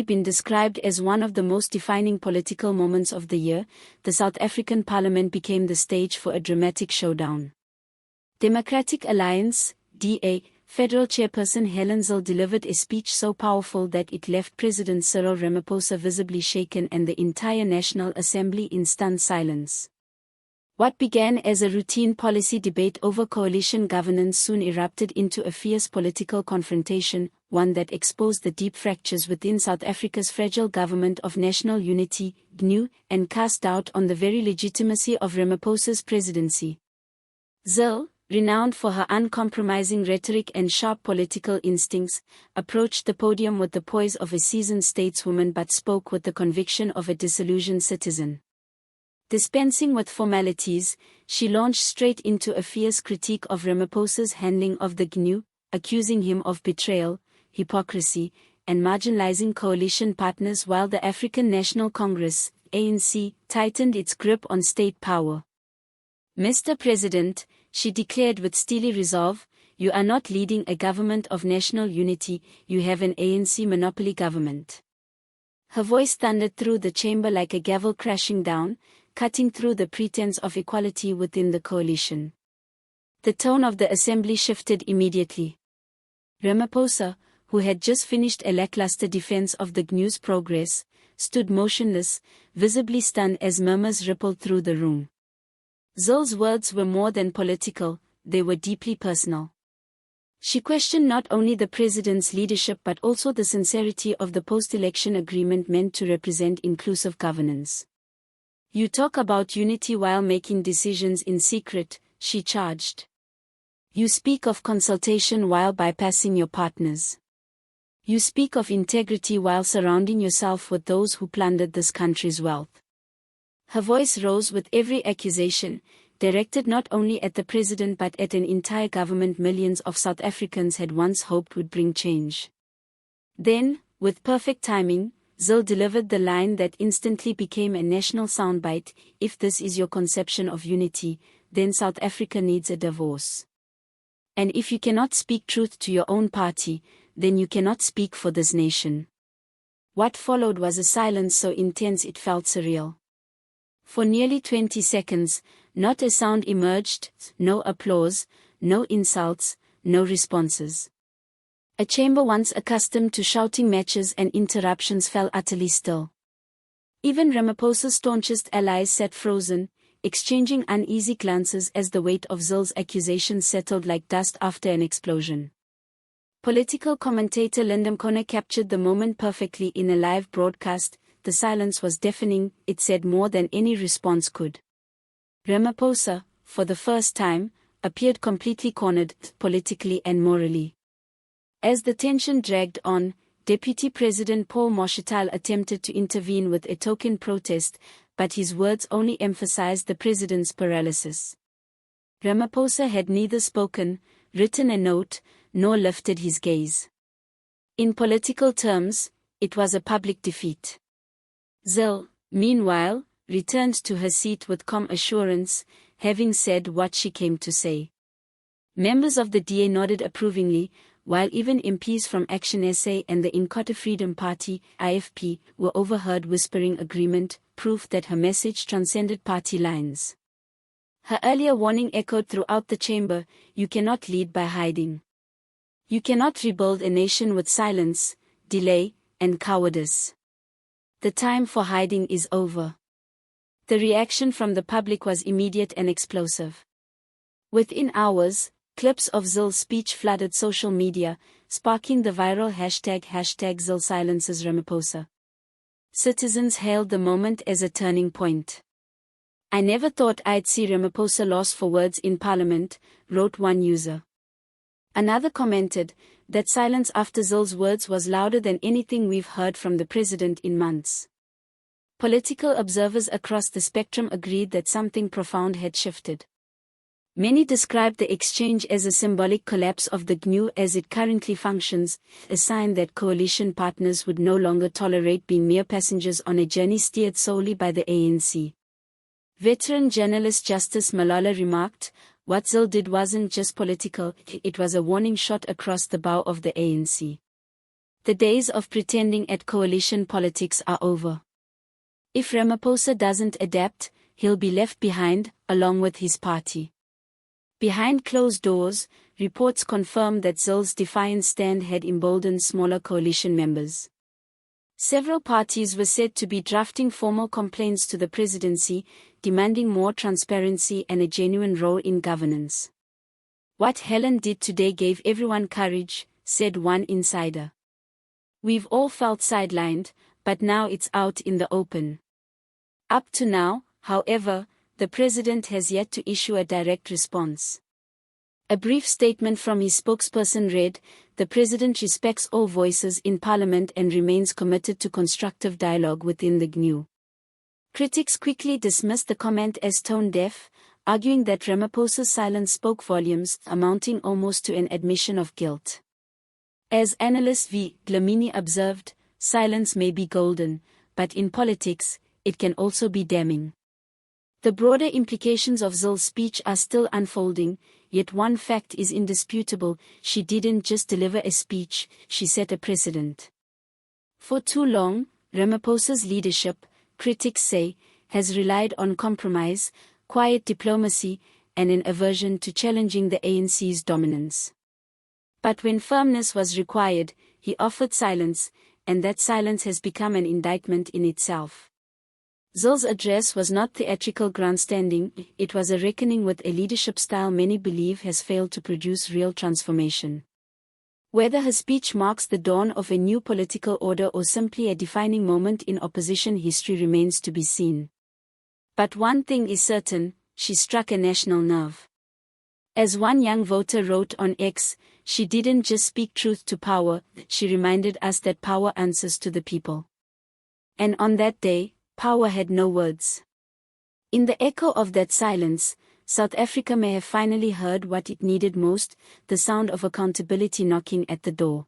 been described as one of the most defining political moments of the year, the South African Parliament became the stage for a dramatic showdown. Democratic Alliance, DA, Federal Chairperson Helen Zille delivered a speech so powerful that it left President Cyril Ramaphosa visibly shaken and the entire National Assembly in stunned silence. What began as a routine policy debate over coalition governance soon erupted into a fierce political confrontation, one that exposed the deep fractures within South Africa's fragile government of national unity, GNU, and cast doubt on the very legitimacy of Ramaphosa's presidency. Zille, renowned for her uncompromising rhetoric and sharp political instincts, approached the podium with the poise of a seasoned stateswoman but spoke with the conviction of a disillusioned citizen. Dispensing with formalities, she launched straight into a fierce critique of Ramaphosa's handling of the GNU, accusing him of betrayal, hypocrisy, and marginalizing coalition partners while the African National Congress, ANC, tightened its grip on state power. "Mr. President," she declared with steely resolve, "you are not leading a government of national unity, you have an ANC monopoly government." Her voice thundered through the chamber like a gavel crashing down, cutting through the pretense of equality within the coalition. The tone of the assembly shifted immediately. Ramaphosa, who had just finished a lackluster defense of the GNU's progress, stood motionless, visibly stunned as murmurs rippled through the room. Zille's words were more than political, they were deeply personal. She questioned not only the president's leadership but also the sincerity of the post-election agreement meant to represent inclusive governance. "You talk about unity while making decisions in secret," she charged. "You speak of consultation while bypassing your partners. You speak of integrity while surrounding yourself with those who plundered this country's wealth." Her voice rose with every accusation, directed not only at the president but at an entire government millions of South Africans had once hoped would bring change. Then, with perfect timing, Zille delivered the line that instantly became a national soundbite: "If this is your conception of unity, then South Africa needs a divorce. And if you cannot speak truth to your own party, then you cannot speak for this nation." What followed was a silence so intense it felt surreal. For nearly 20 seconds, not a sound emerged, no applause, no insults, no responses. A chamber once accustomed to shouting matches and interruptions fell utterly still. Even Ramaphosa's staunchest allies sat frozen, exchanging uneasy glances as the weight of Zille's accusations settled like dust after an explosion. Political commentator Linda Mkhona captured the moment perfectly in a live broadcast. "The silence was deafening, it said more than any response could." Ramaphosa, for the first time, appeared completely cornered, politically and morally. As the tension dragged on, Deputy President Paul Moshatile attempted to intervene with a token protest, but his words only emphasized the president's paralysis. Ramaphosa had neither spoken, written a note, nor lifted his gaze. In political terms, it was a public defeat. Zille, meanwhile, returned to her seat with calm assurance, having said what she came to say. Members of the DA nodded approvingly, while even MPs from Action SA and the Inkatha Freedom Party, IFP, were overheard whispering agreement, proof that her message transcended party lines. Her earlier warning echoed throughout the chamber: "You cannot lead by hiding. You cannot rebuild a nation with silence, delay, and cowardice. The time for hiding is over." The reaction from the public was immediate and explosive. Within hours, clips of Zille's speech flooded social media, sparking the viral hashtag Zille silences Ramaphosa. Citizens hailed the moment as a turning point. "I never thought I'd see Ramaphosa lost for words in Parliament," wrote one user. Another commented, "That silence after Zille's words was louder than anything we've heard from the president in months." Political observers across the spectrum agreed that something profound had shifted. Many described the exchange as a symbolic collapse of the GNU as it currently functions, a sign that coalition partners would no longer tolerate being mere passengers on a journey steered solely by the ANC. Veteran journalist Justice Malala remarked, "What Zille did wasn't just political, it was a warning shot across the bow of the ANC. The days of pretending at coalition politics are over. If Ramaphosa doesn't adapt, he'll be left behind, along with his party. Behind closed doors, reports confirm that Zille's defiant stand had emboldened smaller coalition members. Several parties were said to be drafting formal complaints to the presidency, demanding more transparency and a genuine role in governance. "What Helen did today gave everyone courage," said one insider. "We've all felt sidelined, but now it's out in the open." Up to now, however, the president has yet to issue a direct response. A brief statement from his spokesperson read, "The president respects all voices in parliament and remains committed to constructive dialogue within the GNU." Critics quickly dismissed the comment as tone-deaf, arguing that Ramaphosa's silence spoke volumes, amounting almost to an admission of guilt. As analyst V. Glamini observed, silence may be golden, but in politics, it can also be damning. The broader implications of Zille's speech are still unfolding, yet one fact is indisputable: she didn't just deliver a speech, she set a precedent. For too long, Ramaphosa's leadership, critics say, has relied on compromise, quiet diplomacy, and an aversion to challenging the ANC's dominance. But when firmness was required, he offered silence, and that silence has become an indictment in itself. Zille's address was not theatrical grandstanding, it was a reckoning with a leadership style many believe has failed to produce real transformation. Whether her speech marks the dawn of a new political order or simply a defining moment in opposition history remains to be seen. But one thing is certain, she struck a national nerve. As one young voter wrote on X, she didn't just speak truth to power, she reminded us that power answers to the people. And on that day, power had no words. In the echo of that silence, South Africa may have finally heard what it needed most, the sound of accountability knocking at the door.